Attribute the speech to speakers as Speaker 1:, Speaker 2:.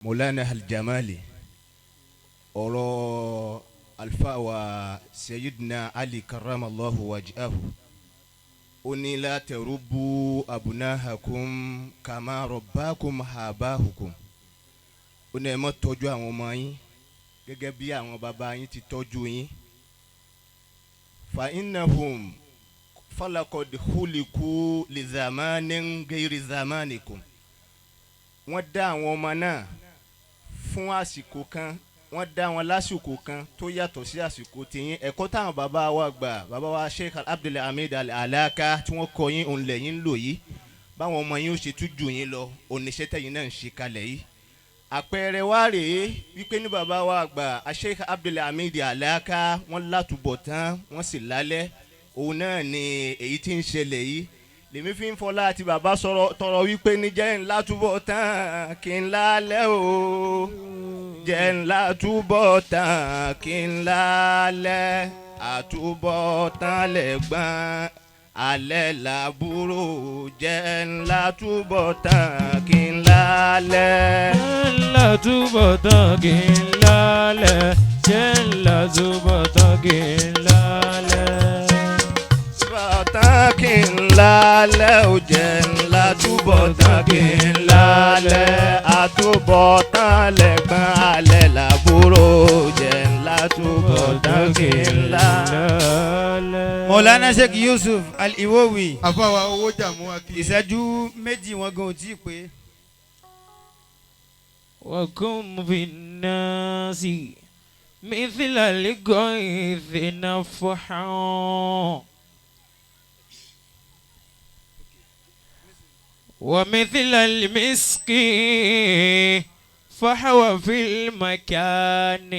Speaker 1: مولانا الجمالي أورو الفاوى سيدنا علي كرم الله وجهه أني لا تربوا أبناءكم كما رباكم آباؤكم أني ما تجوا وماي gẹ́gẹ́ bí àwọn bàbá yín ti tọ́jú yín fa innahum falaqad khuliqu li zamanin ghayri zamanikum wọ́n dá àwọn ọmọ náà fún àsìkò kan wọ́n dá wọn lásìkò kan tó yàtọ̀ sí àsìkò tiyín ẹ̀kọ́ táwọn bàbá wa gbà bàbá wa Sheikh Abdul Hamid Al-Alaka tí wọ́n kọ́ yín òun lẹ́yìn lò yìí báwọn ọmọ yín ó ṣe tún jù yín lọ oníṣẹ́ tẹ̀yìn náà ń ṣe kalẹ̀ yìí àpẹẹrẹ wa rèé wípé ní bàbá wa àgbà Sheikh Abdul Hamid Alaka wọ́n látúbọ̀ tán wọ́n sì lálẹ́ òun náà ni èyí tí ń ṣẹlẹ̀ yìí lèmi fi ń fọlá àti bàbá sọ̀rọ̀ tọrọ wípé ní jẹ́ ńlá túbọ̀ tán kí n lálẹ́ o jẹ́ ńlá túbọ̀ tán kí n lálẹ́ àtúbọ̀ tán lẹ́gbọ́n alẹ́ làbúrò jẹ́ ńlá túbọ̀ tán kí n lálẹ́.
Speaker 2: jẹ́ ńlá túbọ̀ tán kí n lálẹ́. jẹ́ ńlá túbọ̀ tán kí n lálẹ́.
Speaker 1: tán kí n lálẹ́ ó jẹ́ ńlá túbọ̀ tán kí n lálẹ́ àtúbọ̀ tán lẹ́gbọ́n alẹ́ làbúrò jẹ́ ńlá túbọ̀ tán kí n lálẹ́.
Speaker 3: Maulana Sheikh Yusuf Al-Iwowi.
Speaker 4: àfàwà owó jàmú akí.
Speaker 3: ìṣẹ́jú méjì wọn gan ò tí ì pé.
Speaker 2: وكن في الناس مثل الغيث نفحا ومثل المسك فحوى في المكان